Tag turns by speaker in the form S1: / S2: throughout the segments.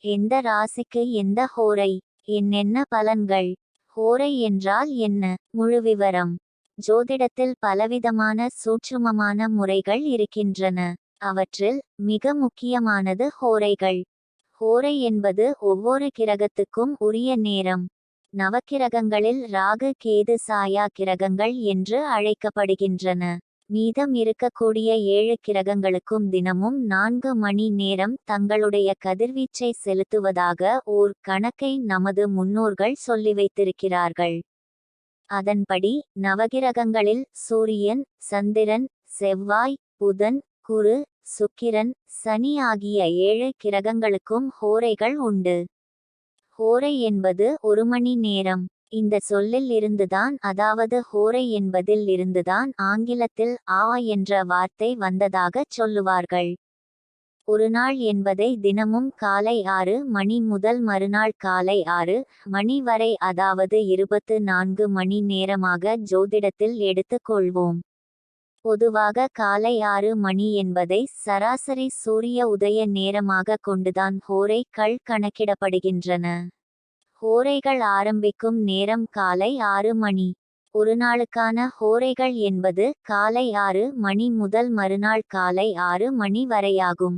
S1: எந்த ராசிக்கு எந்த ஹோரை? என்னென்ன பலன்கள்? ஹோரை என்றால் என்ன? முழு விவரம். ஜோதிடத்தில் பலவிதமான சூட்சுமமான முறைகள் இருக்கின்றன. அவற்றில் மிக முக்கியமானது ஹோரைகள். ஹோரை என்பது ஒவ்வொரு கிரகத்துக்கும் உரிய நேரம். நவக்கிரகங்களில் ராகு கேது சாயா கிரகங்கள் என்று அழைக்கப்படுகின்றன. மீதம் இருக்கக்கூடிய 7 கிரகங்களுக்கும் தினமும் 4 மணி நேரம் தங்களுடைய கதிர்வீச்சை செலுத்துவதாக ஓர் கணக்கை நமது முன்னோர்கள் சொல்லி வைத்திருக்கிறார்கள். அதன்படி நவகிரகங்களில் சூரியன், சந்திரன், செவ்வாய், புதன், குரு, சுக்கிரன், சனி ஆகிய 7 கிரகங்களுக்கும் ஹோரைகள் உண்டு. ஹோரை என்பது 1 மணி நேரம். இந்த சொல்லில் இருந்துதான், அதாவது ஹோரை என்பதில் இருந்துதான் ஆங்கிலத்தில் என்ற வார்த்தை வந்ததாகச் சொல்லுவார்கள். ஒரு நாள் என்பதை தினமும் காலை 6 மணி முதல் மறுநாள் காலை 6 மணி வரை, அதாவது 24 மணி நேரமாக ஜோதிடத்தில் எடுத்துக் கொள்வோம். பொதுவாக காலை 6 மணி என்பதை சராசரி சூரிய உதய நேரமாக கொண்டுதான் ஹோரைகள் கணக்கிடப்படுகின்றன. ஹோரைகள் ஆரம்பிக்கும் நேரம் காலை 6 மணி. ஒரு நாளுக்கான ஹோரைகள் என்பது காலை 6 மணி முதல் மறுநாள் காலை 6 மணி வரையாகும்.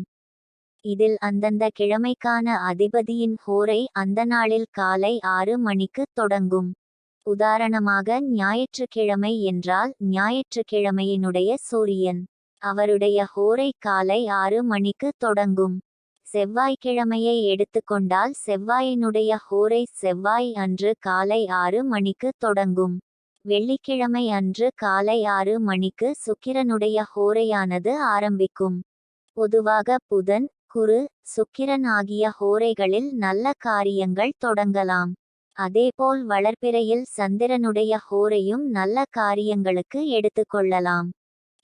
S1: இதில் அந்தந்த கிழமைக்கான அதிபதியின் ஹோரை அந்த நாளில் காலை 6 மணிக்கு தொடங்கும். உதாரணமாக ஞாயிற்றுக்கிழமை என்றால் ஞாயிற்றுக்கிழமையினுடைய சூரியன், அவருடைய ஹோரை காலை 6 மணிக்கு தொடங்கும். செவ்வாய்க்கிழமையை எடுத்துக்கொண்டால் செவ்வாயினுடைய ஹோரை செவ்வாய் அன்று காலை 6 மணிக்கு தொடங்கும். வெள்ளிக்கிழமை அன்று காலை 6 மணிக்கு சுக்கிரனுடைய ஹோரையானது ஆரம்பிக்கும். பொதுவாக புதன், குரு, சுக்கிரன் ஆகிய ஹோரைகளில் நல்ல காரியங்கள் தொடங்கலாம். அதேபோல் வளர்பிறையில் சந்திரனுடைய ஹோரையும் நல்ல காரியங்களுக்கு எடுத்துக்கொள்ளலாம்.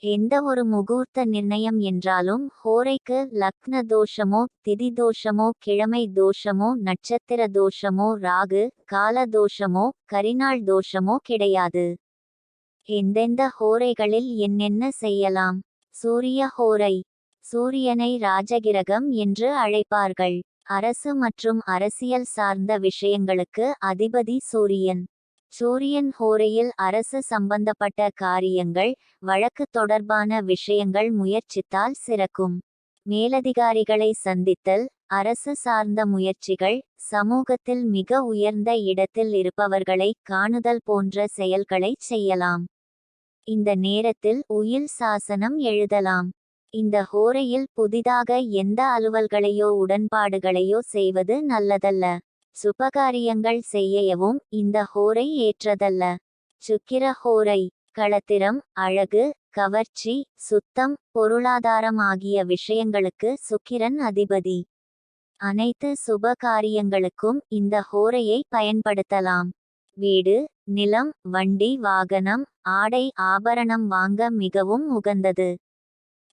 S1: எந்த ஒரு முகூர்த்த நிர்ணயம் என்றாலும் ஹோரைக்கு லக்ன தோஷமோ, திதி தோஷமோ, கிழமை தோஷமோ, நட்சத்திர தோஷமோ, ராகு கால தோஷமோ, கரிநாள் தோஷமோ கிடையாது. எந்தெந்த ஹோரைகளில் என்னென்ன செய்யலாம்? சூரிய ஹோரை. சூரியனை ராஜகிரகம் என்று அழைப்பார்கள். அரசு மற்றும் அரசியல் சார்ந்த விஷயங்களுக்கு அதிபதி சூரியன். சூரியன் ஹோரையில் அரசு சம்பந்தப்பட்ட காரியங்கள், வழக்கு தொடர்பான விஷயங்கள் முயற்சித்தால் சிறக்கும். மேலதிகாரிகளை சந்தித்தல், அரசு சார்ந்த முயற்சிகள், சமூகத்தில் மிக உயர்ந்த இடத்தில் இருப்பவர்களை காணுதல் போன்ற செயல்களை செய்யலாம். இந்த நேரத்தில் உயில் சாசனம் எழுதலாம். இந்த ஹோரையில் புதிதாக எந்த அலுவல்களையோ உடன்பாடுகளையோ செய்வது நல்லதல்ல. சுபகாரியங்கள் செய்யவும் இந்த ஹோரை ஏற்றதல்ல. சுக்கிர ஹோரை. களத்திரம், அழகு, கவர்ச்சி, சுத்தம், பொருளாதாரம் ஆகிய விஷயங்களுக்கு சுக்கிரன் அதிபதி. அனைத்து சுப காரியங்களுக்கும் இந்த ஹோரையை பயன்படுத்தலாம். வீடு, நிலம், வண்டி, வாகனம், ஆடை ஆபரணம் வாங்க மிகவும் உகந்தது.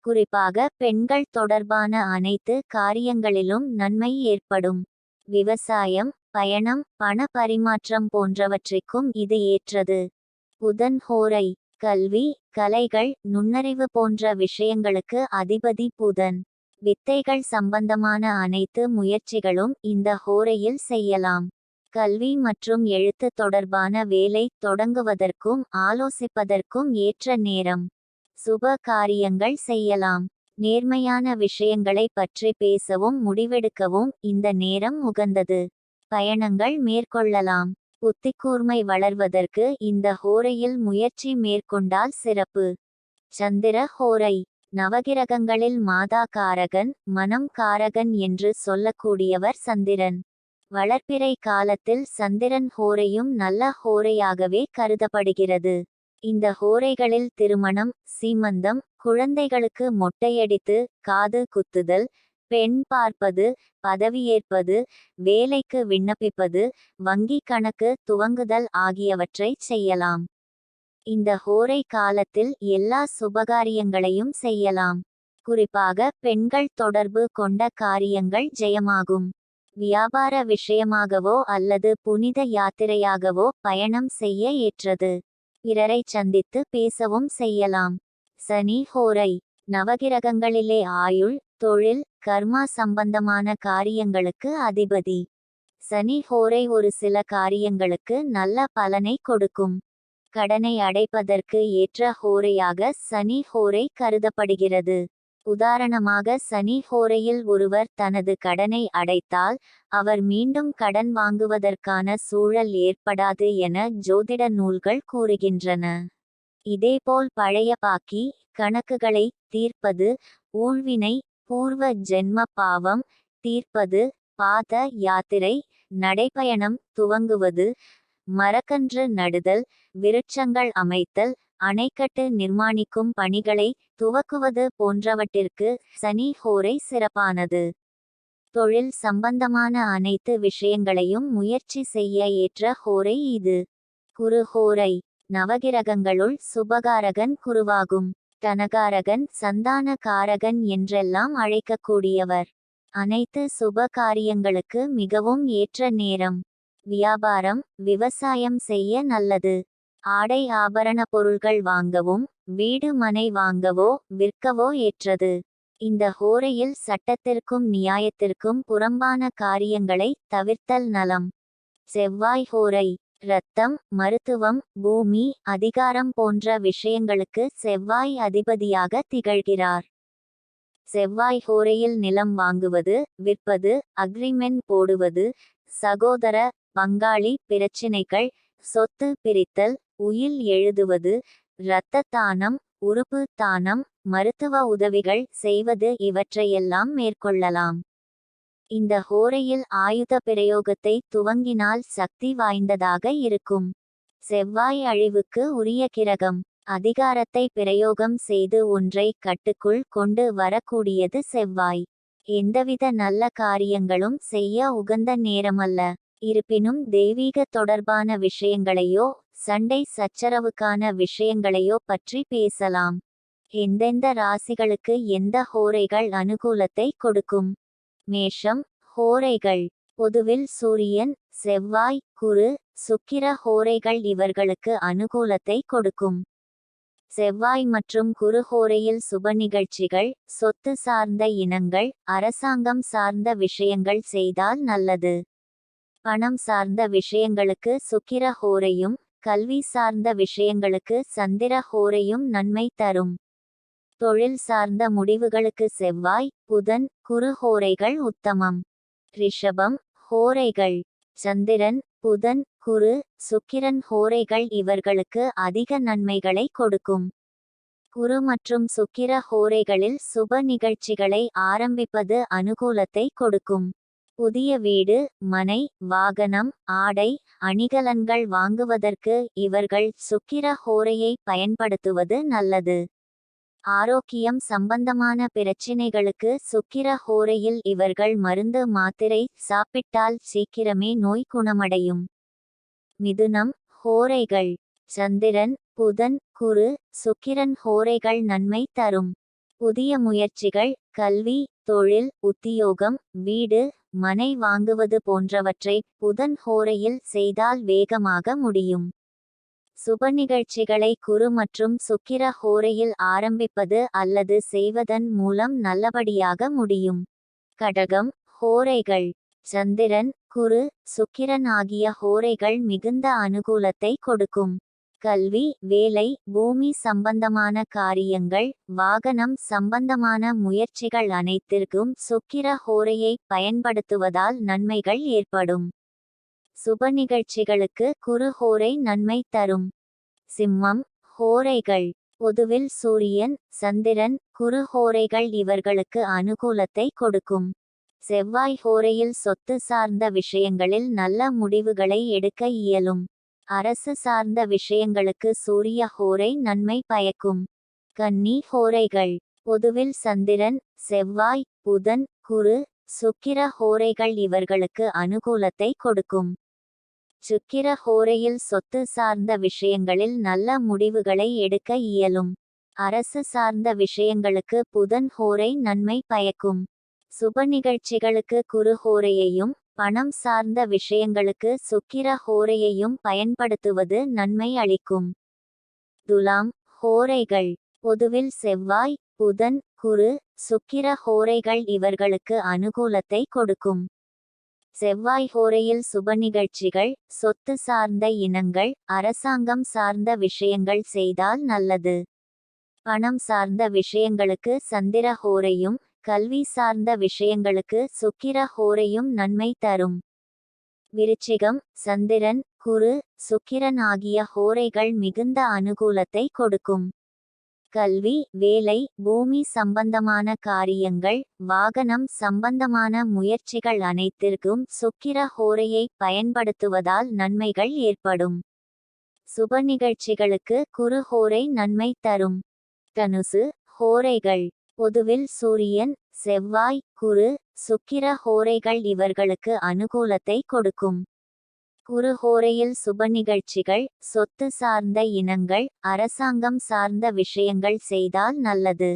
S1: குறிப்பாக பெண்கள் தொடர்பான அனைத்து காரியங்களிலும் நன்மை ஏற்படும். விவசாயம், பயணம், பண பரிமாற்றம் போன்றவற்றிற்கும் இது ஏற்றது. புதன் ஹோரை. கல்வி, கலைகள், நுண்ணறிவு போன்ற விஷயங்களுக்கு அதிபதி புதன். வித்தைகள் சம்பந்தமான அனைத்து முயற்சிகளும் இந்த ஹோரையில் செய்யலாம். கல்வி மற்றும் எழுத்து தொடர்பான வேலை தொடங்குவதற்கும் ஆலோசிப்பதற்கும் ஏற்ற நேரம். சுப காரியங்கள் செய்யலாம். நேர்மையான விஷயங்களை பற்றி பேசவும் முடிவெடுக்கவும் இந்த நேரம் உகந்தது. பயணங்கள் மேற்கொள்ளலாம். புத்திக்கூர்மை வளர்வதற்கு இந்த ஹோரையில் முயற்சி மேற்கொண்டால் சிறப்பு. சந்திர ஹோரை. நவகிரகங்களில் மாதா காரகன், மனம் காரகன் என்று சொல்லக்கூடியவர் சந்திரன். வளர்பிறை காலத்தில் சந்திரன் ஹோரையும் நல்ல ஹோரையாகவே கருதப்படுகிறது. இந்த ஹோரைகளில் திருமணம், சீமந்தம், குழந்தைகளுக்கு மொட்டையடித்து காது குத்துதல், பெண் பார்ப்பது, பதவியேற்பது, வேலைக்கு விண்ணப்பிப்பது, வங்கி கணக்கு துவங்குதல் ஆகியவற்றை செய்யலாம். இந்த ஹோரை காலத்தில் எல்லா சுபகாரியங்களையும் செய்யலாம். குறிப்பாக பெண்கள் தொடர்பு கொண்ட காரியங்கள் ஜெயமாகும். வியாபார விஷயமாகவோ அல்லது புனித யாத்திரையாகவோ பயணம் செய்ய ஏற்றது. பிறரை சந்தித்து பேசவும் செய்யலாம். சனி ஹோரை. நவகிரகங்களிலே ஆயுள், தொழில் கர்மா சம்பந்தமான காரியங்களுக்கு அதிபதி. சனி ஹோரை ஒரு சில காரியங்களுக்கு நல்ல பலனை கொடுக்கும். கடனை அடைப்பதற்கு ஏற்ற ஹோரையாக சனி ஹோரை கருதப்படுகிறது. உதாரணமாக சனி ஹோரையில் ஒருவர் தனது கடனை அடைத்தால் அவர் மீண்டும் கடன் வாங்குவதற்கான சூழல் ஏற்படாது என ஜோதிட நூல்கள் கூறுகின்றன. இதேபோல் பழைய பாக்கி கணக்குகளை தீர்ப்பது, ஊழ்வினை பூர்வ ஜென்ம பாவம் தீர்ப்பது, பாத யாத்திரை நடைபயணம் துவங்குவது, மரக்கன்று நடுதல், விருட்சங்கள் அமைத்தல், அணைக்கட்டு நிர்மாணிக்கும் பணிகளை துவக்குவது போன்றவற்றிற்கு சனி ஹோரை சிறப்பானது. தொழில் சம்பந்தமான அனைத்து விஷயங்களையும் முயற்சி செய்ய ஏற்ற ஹோரை இது. குரு ஹோரை நவகிரகங்களுள் சுபகாரகன் குருவாகும். தனகாரகன் சந்தான காரகன் என்றெல்லாம் அழைக்கக்கூடியவர். அனைத்து சுப காரியங்களுக்கு மிகவும் ஏற்ற நேரம். வியாபாரம் விவசாயம் செய்ய நல்லது. ஆடை ஆபரண பொருள்கள் வாங்கவும் வீடு மனை வாங்கவோ விற்கவோ ஏற்றது. இந்த ஹோரையில் சட்டத்திற்கும் நியாயத்திற்கும் புறம்பான காரியங்களை தவிர்த்தல் நலம். செவ்வாய் ஹோரை இரத்தம் மருத்துவம் பூமி அதிகாரம் போன்ற விஷயங்களுக்கு செவ்வாய் அதிபதியாக திகழ்கிறார். செவ்வாய் ஹோரையில் நிலம் வாங்குவது விற்பது, அக்ரிமெண்ட் போடுவது, சகோதர பங்காளி பிரச்சினைகள், சொத்து பிரித்தல், உயில் எழுதுவது, இரத்த தானம், உறுப்பு தானம், மருத்துவ உதவிகள் செய்வது இவற்றையெல்லாம் மேற்கொள்ளலாம். இந்த ஹோரையில் ஆயுத பிரயோகத்தை துவங்கினால் சக்தி வாய்ந்ததாக இருக்கும். செவ்வாய் அழிவுக்கு உரிய கிரகம். அதிகாரத்தை பிரயோகம் செய்து ஒன்றை கட்டுக்குள் கொண்டு வரக்கூடியது செவ்வாய். எந்தவித நல்ல காரியங்களும் செய்ய உகந்த நேரமல்ல. இருப்பினும் தெய்வீக தொடர்பான விஷயங்களையோ சண்டை சச்சரவுக்கான விஷயங்களையோ பற்றி பேசலாம். எந்தெந்த ராசிகளுக்கு எந்த ஹோரைகள் அனுகூலத்தை கொடுக்கும்? மேஷம் ஹோரைகள் பொதுவில் சூரியன் செவ்வாய் குரு சுக்கிர ஹோரைகள் இவர்களுக்கு அனுகூலத்தை கொடுக்கும். செவ்வாய் மற்றும் குரு ஹோரையில் சுப நிகழ்ச்சிகள், சொத்து சார்ந்த இனங்கள், அரசாங்கம் சார்ந்த விஷயங்கள் செய்தால் நல்லது. பணம் சார்ந்த விஷயங்களுக்கு சுக்கிர ஹோரையும், கல்வி சார்ந்த விஷயங்களுக்கு சந்திர ஹோரையும் நன்மை தரும். தொழில் சார்ந்த முடிவுகளுக்கு செவ்வாய் புதன் குரு ஹோரைகள் உத்தமம். ரிஷபம் ஹோரைகள் சந்திரன் புதன் குரு சுக்கிரன் ஹோரைகள் இவர்களுக்கு அதிக நன்மைகளை கொடுக்கும். குரு மற்றும் சுக்கிர ஹோரைகளில் சுப நிகழ்ச்சிகளை ஆரம்பிப்பது அனுகூலத்தை கொடுக்கும். புதிய வீடு மனை வாகனம் ஆடை அணிகலன்கள் வாங்குவதற்கு இவர்கள் சுக்கிர ஹோரையை பயன்படுத்துவது நல்லது. ஆரோக்கியம் சம்பந்தமான பிரச்சினைகளுக்கு சுக்கிர ஹோரையில் இவர்கள் மருந்து மாத்திரை சாப்பிட்டால் சீக்கிரமே நோய் குணமடையும். மிதுனம் ஹோரைகள் சந்திரன் புதன் குரு சுக்கிரன் ஹோரைகள் நன்மை தரும். புதிய முயற்சிகள் கல்வி தொழில் உத்தியோகம் வீடு மனை வாங்குவது போன்றவற்றை புதன் ஹோரையில் செய்தால் வேகமாக முடியும். சுப நிகழ்ச்சிகளை குரு மற்றும் சுக்கிர ஹோரையில் ஆரம்பிப்பது அல்லது செய்வதன் மூலம் நல்லபடியாக முடியும். கடகம் ஹோரைகள் சந்திரன் குரு சுக்கிரன் ஆகிய ஹோரைகள் மிகுந்த அனுகூலத்தை கொடுக்கும். கல்வி வேலை பூமி சம்பந்தமான காரியங்கள் வாகனம் சம்பந்தமான முயற்சிகள் அனைத்திற்கும் சுக்கிர ஹோரையை பயன்படுத்துவதால் நன்மைகள் ஏற்படும். சுப நிகழ்ச்சிகளுக்கு குரு ஹோரை நன்மை தரும். சிம்மம் ஹோரைகள் பொதுவில் சூரியன் சந்திரன் குரு ஹோரைகள் இவர்களுக்கு அனுகூலத்தை கொடுக்கும். செவ்வாய் ஹோரையில் சொத்து சார்ந்த விஷயங்களில் நல்ல முடிவுகளை எடுக்க இயலும். அரசு சார்ந்த விஷயங்களுக்கு சூரிய ஹோரை நன்மை பயக்கும். கன்னி ஹோரைகள் பொதுவில் சந்திரன் செவ்வாய் புதன் குரு சுக்கிர ஹோரைகள் இவர்களுக்கு அனுகூலத்தை கொடுக்கும். சுக்கிர ஹோரையில் சொத்து சார்ந்த விஷயங்களில் நல்ல முடிவுகளை எடுக்க இயலும். அரசு சார்ந்த விஷயங்களுக்கு புதன் ஹோரை நன்மை பயக்கும். சுப நிகழ்ச்சிகளுக்கு குரு ஹோரையையும் பணம் சார்ந்த விஷயங்களுக்கு சுக்கிர ஹோரையையும் பயன்படுத்துவது நன்மை அளிக்கும். துலாம் ஹோரைகள் பொதுவில் செவ்வாய் புதன் குரு சுக்கிர ஹோரைகள் இவர்களுக்கு அனுகூலத்தை கொடுக்கும். செவ்வாய் ஹோரையில் சுப நிகழ்ச்சிகள், சொத்து சார்ந்த இனங்கள், அரசாங்கம் சார்ந்த விஷயங்கள் செய்தால் நல்லது. பணம் சார்ந்த விஷயங்களுக்கு சந்திர ஹோரையும், கல்வி சார்ந்த விஷயங்களுக்கு சுக்கிர ஹோரையும் நன்மை தரும். விருச்சிகம், சந்திரன், குரு, சுக்கிரன் ஆகிய ஹோரைகள் மிகுந்த அனுகூலத்தை கொடுக்கும். கல்வி, வேலை, பூமி சம்பந்தமான காரியங்கள், வாகனம் சம்பந்தமான முயற்சிகள் அனைத்திற்கும் சுக்கிர ஹோரையை பயன்படுத்துவதால் நன்மைகள் ஏற்படும். சுப நிகழ்ச்சிகளுக்கு குரு ஹோரை நன்மை தரும். தனுசு ஹோரைகள். பொதுவில் சூரியன், செவ்வாய், குரு, சுக்கிர ஹோரைகள் இவர்களுக்கு அனுகூலத்தை கொடுக்கும். குரு ஹோரையில் சுப நிகழ்ச்சிகள், சொத்து சார்ந்த இனங்கள், அரசாங்கம் சார்ந்த விஷயங்கள் செய்தால் நல்லது.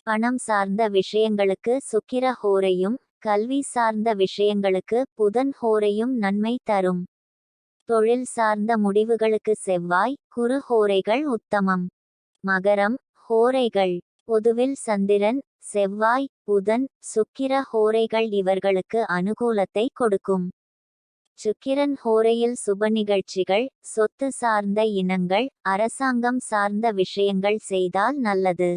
S1: பணம் சார்ந்த விஷயங்களுக்கு சுக்கிர ஹோரையும், கல்வி சார்ந்த விஷயங்களுக்கு புதன் ஹோரையும் நன்மை தரும். தொழில் சார்ந்த முடிவுகளுக்கு செவ்வாய், குரு ஹோரைகள் உத்தமம். மகரம் ஹோரைகள். பொதுவில் சந்திரன், செவ்வாய், புதன், சுக்கிர ஹோரைகள் இவர்களுக்கு அனுகூலத்தை கொடுக்கும். சுக்கிரன் ஹோரையில் சுப நிகழ்ச்சிகள், சொத்து சார்ந்த இனங்கள், அரசாங்கம் சார்ந்த விஷயங்கள் செய்தால் நல்லது.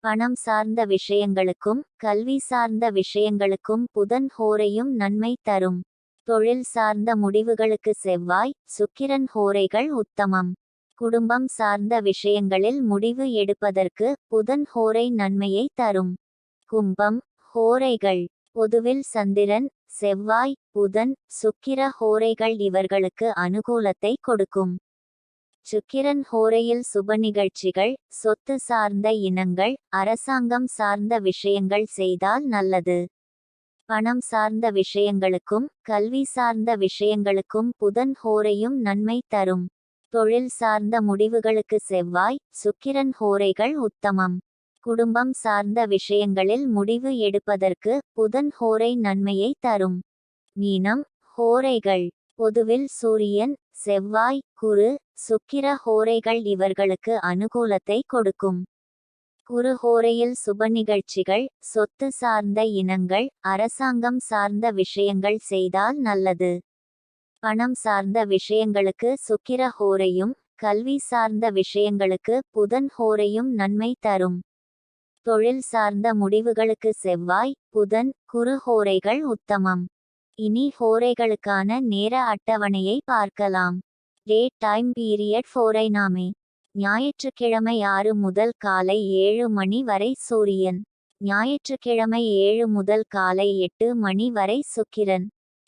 S1: பணம் சார்ந்த விஷயங்களுக்கும் கல்வி சார்ந்த விஷயங்களுக்கும் புதன் ஹோரையும் நன்மை தரும். தொழில் சார்ந்த முடிவுகளுக்கு செவ்வாய், சுக்கிரன் ஹோரைகள் உத்தமம். குடும்பம் சார்ந்த விஷயங்களில் முடிவு எடுப்பதற்கு புதன் ஹோரை நன்மையை தரும். கும்பம் ஹோரைகள். பொதுவில் சந்திரன், செவ்வாய், புதன், சுக்கிர ஹோரைகள் இவர்களுக்கு அனுகூலத்தை கொடுக்கும். சுக்கிரன் ஹோரையில் சுப நிகழ்ச்சிகள், சொத்து சார்ந்த இனங்கள், அரசாங்கம் சார்ந்த விஷயங்கள் செய்தால் நல்லது. பணம் சார்ந்த விஷயங்களுக்கும் கல்வி சார்ந்த விஷயங்களுக்கும் புதன் ஹோரையும் நன்மை தரும். தொழில் சார்ந்த முடிவுகளுக்கு செவ்வாய், சுக்கிரன் ஹோரைகள் உத்தமம். குடும்பம் சார்ந்த விஷயங்களில் முடிவு எடுப்பதற்கு புதன் ஹோரை நன்மையை தரும். மீனம் ஹோரைகள். பொதுவில் சூரியன், செவ்வாய், குரு, சுக்கிர ஹோரைகள் இவர்களுக்கு அனுகூலத்தை கொடுக்கும். குரு ஹோரையில் சுப நிகழ்ச்சிகள், சொத்து சார்ந்த இனங்கள், அரசாங்கம் சார்ந்த விஷயங்கள் செய்தால் நல்லது. பணம் சார்ந்த விஷயங்களுக்கு சுக்கிர ஹோரையும், கல்வி சார்ந்த விஷயங்களுக்கு புதன் ஹோரையும் நன்மை தரும். தொழில் சார்ந்த முடிவுகளுக்கு செவ்வாய், புதன், குரு ஹோரைகள் உத்தமம். இனி ஹோரைகளுக்கான நேர அட்டவணையை பார்க்கலாம். டே டைம் பீரியட் ஃபோரைனாமே. ஞாயிற்றுக்கிழமை 6 முதல் காலை 7 மணி வரை சூரியன். ஞாயிற்றுக்கிழமை 7 முதல் காலை 8 மணி வரை சுக்கிரன்.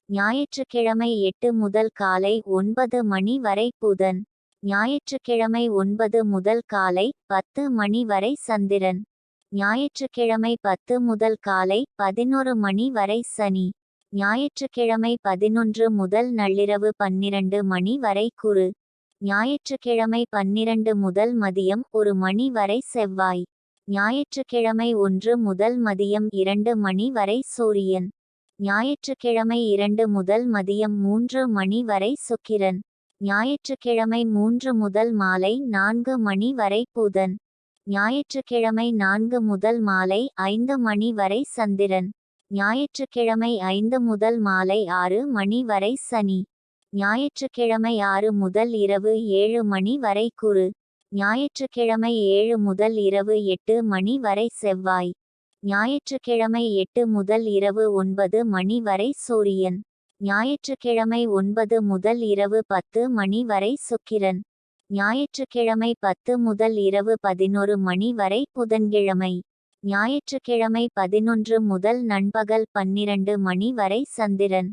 S1: ஞாயிற்றுக்கிழமை 8 முதல் காலை 9 மணி வரை புதன். ஞாயிற்றுக்கிழமை 9 முதல் காலை 10 மணி வரை சந்திரன். ஞாயிற்றுக்கிழமை 10 முதல் காலை 11 மணி வரை சனி. ஞாயிற்றுக்கிழமை 11 முதல் நள்ளிரவு 12 மணி வரை குரு. ஞாயிற்றுக்கிழமை 12 முதல் மதியம் 1 மணி வரை செவ்வாய். ஞாயிற்றுக்கிழமை 1 முதல் மதியம் 2 மணி வரை சூரியன். ஞாயிற்றுக்கிழமை 2 முதல் மதியம் 3 மணி வரை சுக்கிரன். ஞாயிற்றுக்கிழமை 3 முதல் மாலை 4 மணி வரை புதன். ஞாயிற்றுக்கிழமை 4 முதல் மாலை 5 மணி வரை சந்திரன். ஞாயிற்றுக்கிழமை 5 முதல் மாலை 6 மணி வரை சனி. ஞாயிற்றுக்கிழமை 6 முதல் இரவு 7 மணி வரை குரு. ஞாயிற்றுக்கிழமை 7 முதல் இரவு 8 மணி வரை செவ்வாய். ஞாயிற்றுக்கிழமை 8 முதல் இரவு 9 மணி வரை சூரியன். ஞாயிற்றுக்கிழமை 9 முதல் இரவு 10 மணி வரை சுக்கிரன். ஞாயிற்றுக்கிழமை 10 முதல் இரவு 11 மணி வரை புதன்கிழமை. ஞாயிற்றுக்கிழமை 11 முதல் நண்பகல் 12 மணி வரை சந்திரன்.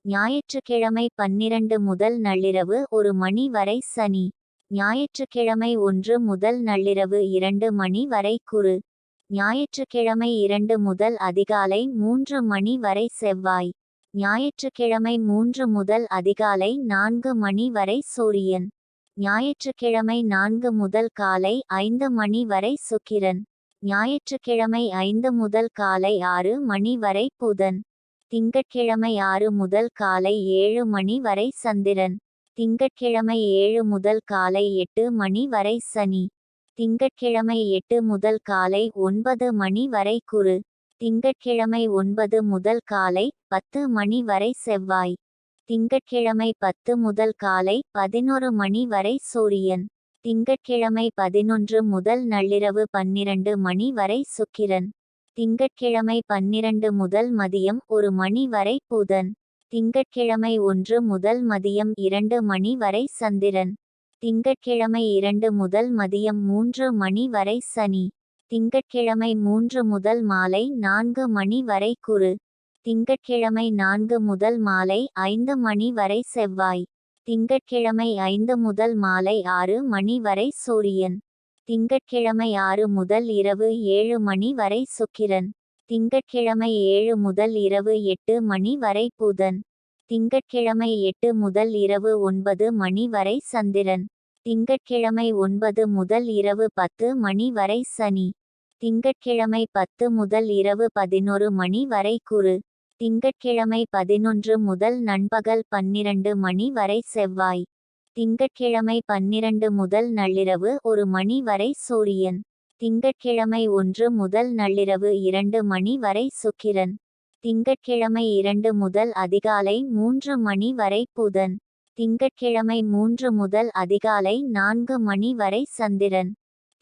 S1: ஞாயிற்றுக்கிழமை 12 முதல் நள்ளிரவு 1 மணி வரை சனி. ஞாயிற்றுக்கிழமை 1 முதல் நள்ளிரவு 2 மணி வரை குரு. ஞாயிற்றுக்கிழமை 2 முதல் அதிகாலை 3 மணி வரை செவ்வாய். ஞாயிற்றுக்கிழமை 3 முதல் அதிகாலை 4 மணி வரை சூரியன். ஞாயிற்றுக்கிழமை 4 முதல் காலை 5 மணி வரை சுக்கிரன். ஞாயிற்றுக்கிழமை 5 முதல் காலை 6 மணி வரை புதன். திங்கட்கிழமை 6 முதல் காலை 7 மணி வரை சந்திரன். திங்கட்கிழமை 7 முதல் காலை 8 மணி வரை சனி. திங்கட்கிழமை 8 முதல் காலை 9 மணி வரை குரு. திங்கட்கிழமை 9 முதல் காலை 10 மணி வரை செவ்வாய். திங்கட்கிழமை 10 முதல் காலை 11 மணி வரை சூரியன். திங்கட்கிழமை 11 முதல் நள்ளிரவு 12 மணி வரை சுக்கிரன். திங்கட்கிழமை 12 முதல் மதியம் 1 மணி வரை புதன். திங்கட்கிழமை 1 முதல் மதியம் 2 மணி வரை சந்திரன். திங்கட்கிழமை 2 முதல் மதியம் 3 மணி வரை சனி. திங்கட்கிழமை 3 முதல் மாலை 4 மணி வரை குரு. திங்கட்கிழமை 4 முதல் மாலை 5 மணி வரை செவ்வாய். திங்கட்கிழமை 5 முதல் மாலை 6 மணி வரை சூரியன். திங்கட்கிழமை 6 முதல் இரவு 7 மணி வரை சுக்கிரன். திங்கட்கிழமை 7 முதல் இரவு 8 மணி வரை புதன். திங்கட்கிழமை 8 முதல் இரவு 9 மணி வரை சந்திரன். திங்கட்கிழமை 9 முதல் இரவு 10 மணி வரை சனி. திங்கட்கிழமை 10 முதல் இரவு 11 மணி வரை குரு. திங்கட்கிழமை 11 முதல் நண்பகல் 12 மணி வரை செவ்வாய். திங்கட்கிழமை 12 முதல் நள்ளிரவு 1 மணி வரை சூரியன். திங்கட்கிழமை 1 முதல் நள்ளிரவு 2 மணி வரை சுக்கிரன். திங்கட்கிழமை 2 முதல் அதிகாலை 3 மணி வரை புதன். திங்கட்கிழமை 3 முதல் அதிகாலை 4 மணி வரை சந்திரன்.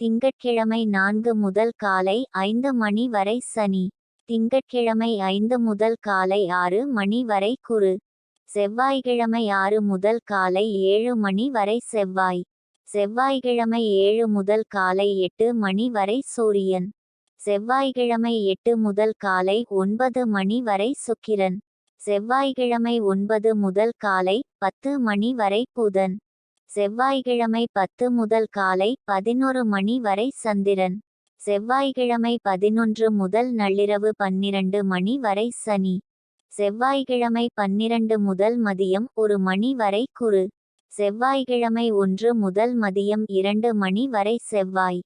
S1: திங்கட்கிழமை 4 முதல் காலை 5 மணி வரை சனி. திங்கட்கிழமை 5 முதல் காலை 6 மணி வரை குரு. செவ்வாய்க்கிழமை 6 முதல் காலை 7 மணி வரை செவ்வாய். செவ்வாய்க்கிழமை 7 முதல் காலை 8 மணி வரை சூரியன். செவ்வாய்க்கிழமை 8 முதல் காலை 9 மணி வரை சுக்கிரன். செவ்வாய்க்கிழமை 9 முதல் காலை 10 மணி வரை புதன். செவ்வாய்க்கிழமை 10 முதல் காலை 11 மணி வரை சந்திரன். செவ்வாய்க்கிழமை 11 முதல் நள்ளிரவு 12 மணி வரை சனி. செவ்வாய்க்கிழமை 12 முதல் மதியம் 1 மணி வரை குரு. செவ்வாய்க்கிழமை 1 முதல் மதியம் 2 மணி வரை செவ்வாய்.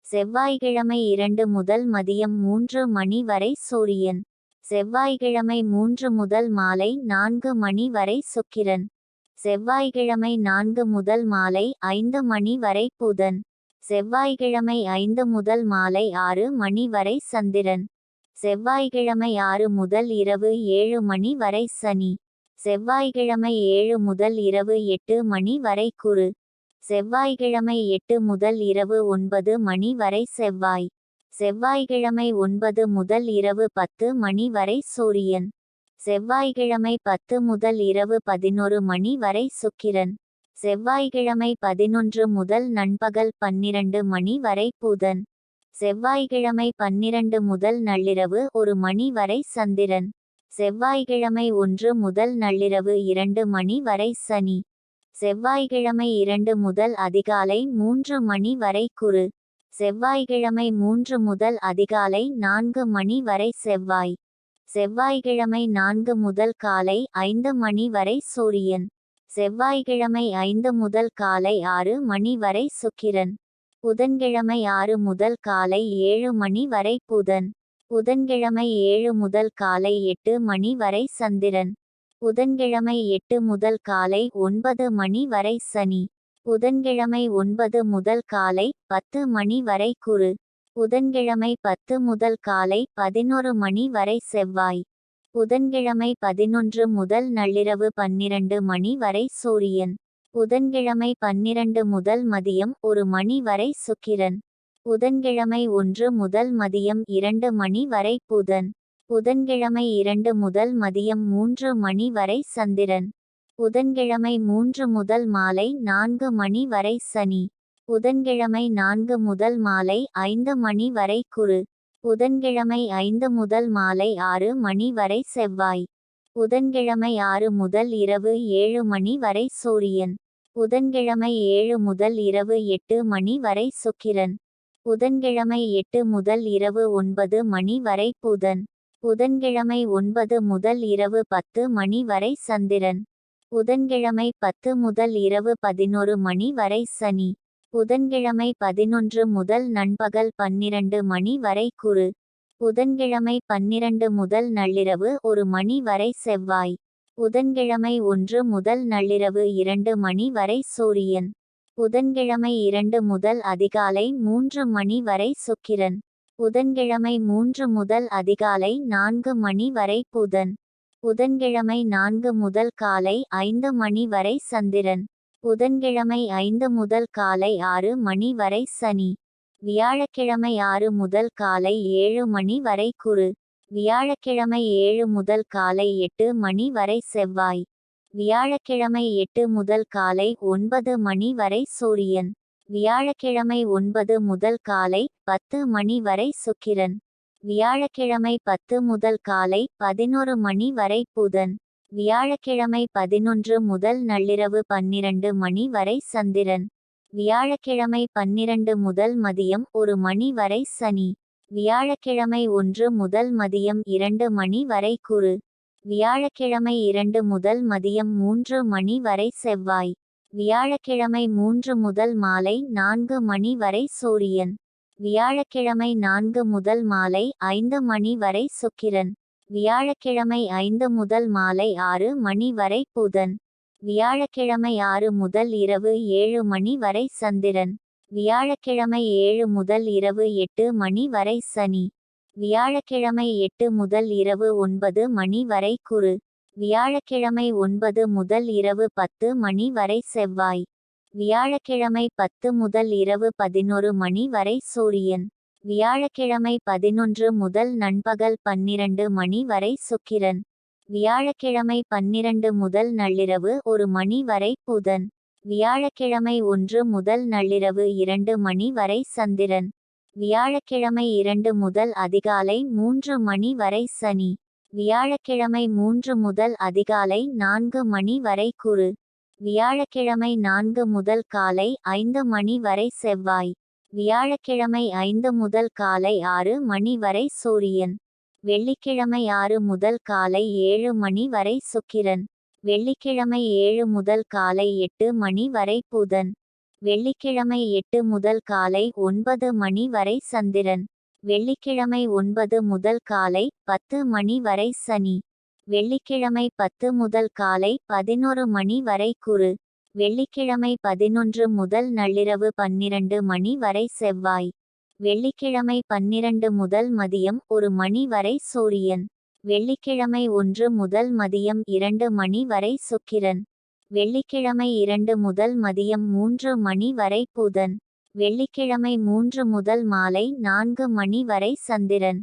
S1: செவ்வாய்க்கிழமை 2 முதல் மதியம் 3 மணி வரை சூரியன். செவ்வாய்க்கிழமை 3 முதல் மாலை 4 மணி வரை சுக்கிரன். செவ்வாய்க்கிழமை 4 முதல் மாலை 5 மணி வரை புதன். செவ்வாய்க்கிழமை 5 முதல் மாலை 6 மணி வரை சந்திரன். செவ்வாய்க்கிழமை 6 முதல் இரவு 7 மணி வரை சனி. செவ்வாய்க்கிழமை 7 முதல் இரவு 8 மணி வரை குரு. செவ்வாய்க்கிழமை 8 முதல் இரவு 9 மணி வரை செவ்வாய். செவ்வாய்க்கிழமை 9 முதல் இரவு 10 மணி வரை சூரியன். செவ்வாய்க்கிழமை 10 முதல் இரவு 11 மணி வரை சுக்கிரன். செவ்வாய்க்கிழமை 11 முதல் நண்பகல் 12 மணி வரை புதன். செவ்வாய்க்கிழமை 12 முதல் நள்ளிரவு 1 மணி வரை சந்திரன். செவ்வாய்க்கிழமை 1 முதல் நள்ளிரவு 2 மணி வரை சனி. செவ்வாய்க்கிழமை 2 முதல் அதிகாலை 3 மணி வரை குரு. செவ்வாய்க்கிழமை 3 முதல் அதிகாலை 4 மணி வரை செவ்வாய். செவ்வாய்க்கிழமை 4 முதல் காலை 5 மணி வரை சூரியன். செவ்வாய்க்கிழமை 5 முதல் காலை 6 மணி வரை சுக்கிரன். புதன்கிழமை 6 முதல் காலை 7 மணி வரை புதன். புதன்கிழமை 7 முதல் காலை 8 மணி வரை சந்திரன். புதன்கிழமை 8 முதல் காலை 9 மணி வரை சனி. புதன்கிழமை 9 முதல் காலை 10 மணி வரை குரு. புதன்கிழமை 10 முதல் காலை 11 மணி வரை செவ்வாய். புதன்கிழமை 11 முதல் நள்ளிரவு 12 மணி வரை சூரியன். புதன்கிழமை 12 முதல் மதியம் 1 மணி வரை சுக்கிரன். புதன்கிழமை 1 முதல் மதியம் 2 மணி வரை புதன். புதன்கிழமை 2 முதல் மதியம் 3 மணி வரை சந்திரன். புதன்கிழமை 3 முதல் மாலை 4 மணி வரை சனி. புதன்கிழமை 4 முதல் மாலை 5 மணி வரை குரு. புதன்கிழமை 5 முதல் மாலை 6 மணி வரை செவ்வாய். புதன்கிழமை 6 முதல் இரவு 7 மணி வரை சூரியன். புதன்கிழமை 7 முதல் இரவு 8 மணி வரை சுக்கிரன். புதன்கிழமை 8 முதல் இரவு 9 மணி வரை புதன். புதன்கிழமை 9 முதல் இரவு 10 மணி வரை சந்திரன். புதன்கிழமை 10 முதல் இரவு 11 மணி வரை சனி. புதன்கிழமை 11 முதல் நண்பகல் 12 மணி வரை குரு. புதன்கிழமை 12 முதல் நள்ளிரவு 1 மணி வரை செவ்வாய். புதன்கிழமை 1 முதல் நள்ளிரவு 2 மணி வரை சூரியன். புதன்கிழமை 2 முதல் அதிகாலை 3 மணி வரை சுக்கிரன். புதன்கிழமை 3 முதல் அதிகாலை 4 மணி வரை புதன். புதன்கிழமை 4 முதல் காலை 5 மணி வரை சந்திரன். புதன்கிழமை 5 முதல் காலை 6 மணி வரை சனி. வியாழக்கிழமை 6 முதல் காலை 7 மணி வரை குரு. வியாழக்கிழமை 7 முதல் காலை 8 மணி வரை செவ்வாய். வியாழக்கிழமை 8 முதல் காலை 9 மணி வரை சூரியன். வியாழக்கிழமை 9 முதல் காலை 10 மணி வரை சுக்கிரன். வியாழக்கிழமை 10 முதல் காலை 11 மணி வரை புதன். வியாழக்கிழமை 11 முதல் நள்ளிரவு 12 மணி வரை சந்திரன். வியாழக்கிழமை 12 முதல் மதியம் 1 மணி வரை சனி. வியாழக்கிழமை 1 முதல் மதியம் 2 மணி வரை குரு. வியாழக்கிழமை 2 முதல் மதியம் 3 மணி வரை செவ்வாய். வியாழக்கிழமை 3 முதல் மாலை 4 மணி வரை சூரியன். வியாழக்கிழமை 4 முதல் மாலை 5 மணி வரை சுக்கிரன். வியாழக்கிழமை 5 முதல் மாலை 6 மணி வரை புதன். வியாழக்கிழமை 6 முதல் இரவு 7 மணி வரை சந்திரன். வியாழக்கிழமை 7 முதல் இரவு 8 மணி வரை சனி. வியாழக்கிழமை 8 முதல் இரவு 9 மணி வரை குரு. வியாழக்கிழமை 9 முதல் இரவு 10 மணி வரை செவ்வாய். வியாழக்கிழமை 10 முதல் இரவு 11 மணி வரை சூரியன். வியாழக்கிழமை 11 முதல் நண்பகல் 12 மணி வரை சுக்கிரன். வியாழக்கிழமை 12 முதல் நள்ளிரவு 1 மணி வரை புதன். வியாழக்கிழமை 1 முதல் நள்ளிரவு 2 மணி வரை சந்திரன். வியாழக்கிழமை 2 முதல் அதிகாலை 3 மணி வரை சனி. வியாழக்கிழமை 3 முதல் அதிகாலை 4 மணி வரை குரு. வியாழக்கிழமை 4 முதல் காலை 5 மணி வரை செவ்வாய். வியாழக்கிழமை 5 முதல் காலை 6 மணி வரை சூரியன். வெள்ளிக்கிழமை 6 முதல் காலை 7 மணி வரை சுக்கிரன். வெள்ளிக்கிழமை 7 முதல் காலை 8 மணி வரை புதன். வெள்ளிக்கிழமை 8 முதல் காலை 9 மணி வரை சந்திரன். வெள்ளிக்கிழமை 9 முதல் காலை 10 மணி வரை சனி. வெள்ளிக்கிழமை 10 முதல் காலை 11 மணி வரை குரு. வெள்ளிக்கிழமை 11 முதல் நள்ளிரவு 12 மணி வரை செவ்வாய். வெள்ளிக்கிழமை 12 முதல் மதியம் 1 மணி வரை சூரியன். வெள்ளிக்கிழமை 1 முதல் மதியம் 2 மணி வரை சுக்கிரன். வெள்ளிக்கிழமை 2 முதல் மதியம் 3 மணி வரை புதன். வெள்ளிக்கிழமை 3 முதல் மாலை 4 மணி வரை சந்திரன்.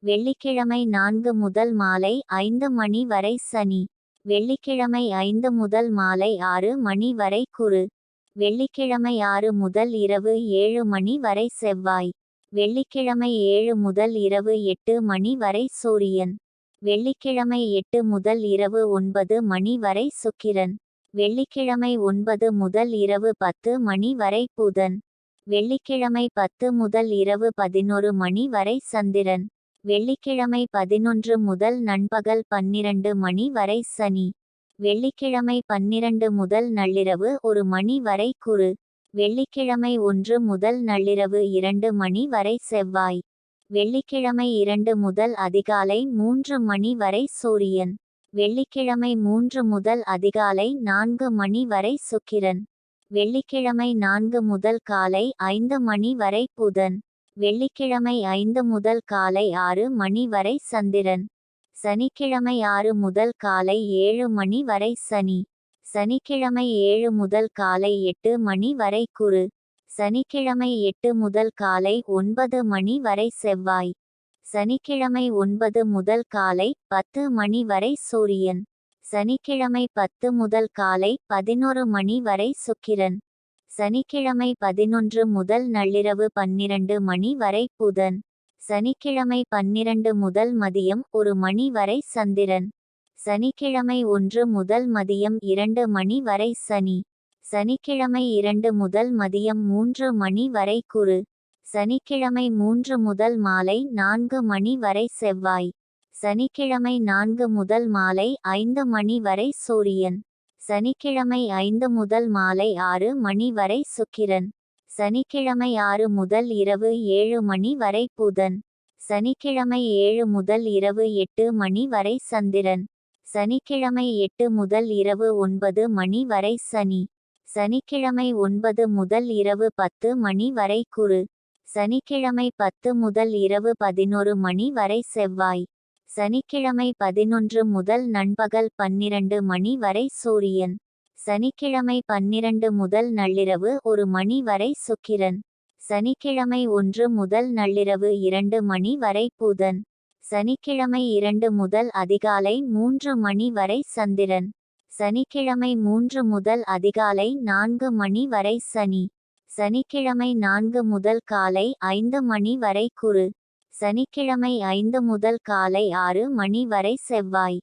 S1: வெள்ளிக்கிழமை 4 முதல் மாலை 5 மணி வரை சனி. வெள்ளிக்கிழமை 5 முதல் மாலை 6 மணி வரை குரு. வெள்ளிக்கிழமை 6 முதல் இரவு 7 மணி வரை செவ்வாய். வெள்ளிக்கிழமை 7 முதல் இரவு 8 மணி வரை சூரியன். வெள்ளிக்கிழமை 8 முதல் இரவு 9 மணி வரை சுக்கிரன். வெள்ளிக்கிழமை 9 முதல் இரவு 10 மணி வரை புதன். வெள்ளிக்கிழமை 10 முதல் இரவு 11 மணி வரை சந்திரன். வெள்ளிக்கிழமை 11 முதல் நண்பகல் 12 மணி வரை சனி. வெள்ளிக்கிழமை 12 முதல் நள்ளிரவு 1 மணி வரை குரு. வெள்ளிக்கிழமை 1 முதல் நள்ளிரவு 2 மணி வரை செவ்வாய். வெள்ளிக்கிழமை 2 முதல் அதிகாலை 3 மணி வரை சூரியன். வெள்ளிக்கிழமை 3 முதல் அதிகாலை 4 மணி வரை சுக்கிரன். வெள்ளிக்கிழமை 4 முதல் காலை 5 மணி வரை புதன். வெள்ளிக்கிழமை 5 முதல் காலை 6 மணி வரை சந்திரன். சனிக்கிழமை 6 முதல் காலை 7 மணி வரை சனி. சனிக்கிழமை 7 முதல் காலை 8 மணி வரை குரு. சனிக்கிழமை 8 முதல் காலை 9 மணி வரை செவ்வாய். சனிக்கிழமை 9 முதல் காலை 10 மணி வரை சூரியன். சனிக்கிழமை 10 முதல் காலை 11 மணி வரை சுக்கிரன். சனிக்கிழமை 11 முதல் நள்ளிரவு 12 மணி வரை புதன். சனிக்கிழமை 12 முதல் மதியம் 1 மணி வரை சந்திரன். சனிக்கிழமை 1 முதல் மதியம் 2 மணி வரை சனி. சனிக்கிழமை 2 முதல் மதியம் 3 மணி வரை குரு. சனிக்கிழமை 3 முதல் மாலை 4 மணி வரை செவ்வாய். சனிக்கிழமை 4 முதல் மாலை 5 மணி வரை சூரியன். சனிக்கிழமை 5 முதல் மாலை 6 மணி வரை சுக்கிரன். சனிக்கிழமை 6 முதல் இரவு 7 மணி வரை புதன். சனிக்கிழமை 7 முதல் இரவு 8 மணி வரை சந்திரன். சனிக்கிழமை 8 முதல் இரவு 9 மணி வரை சனி. சனிக்கிழமை 9 முதல் இரவு 10 மணி வரை குரு. சனிக்கிழமை 10 முதல் இரவு 11 மணி வரை செவ்வாய். சனிக்கிழமை 11 முதல் நண்பகல் 12 மணி வரை சூரியன். சனிக்கிழமை 12 முதல் நள்ளிரவு 1 மணி வரை சுக்கிரன். சனிக்கிழமை 1 முதல் நள்ளிரவு 2 மணி வரை புதன். சனிக்கிழமை 2 முதல் அதிகாலை 3 மணி வரை சந்திரன். சனிக்கிழமை 3 முதல் அதிகாலை 4 மணி வரை சனி. சனிக்கிழமை 4 முதல் காலை 5 மணி வரை குரு. சனிக்கிழமை 5 முதல் காலை 6 மணி வரை செவ்வாய்.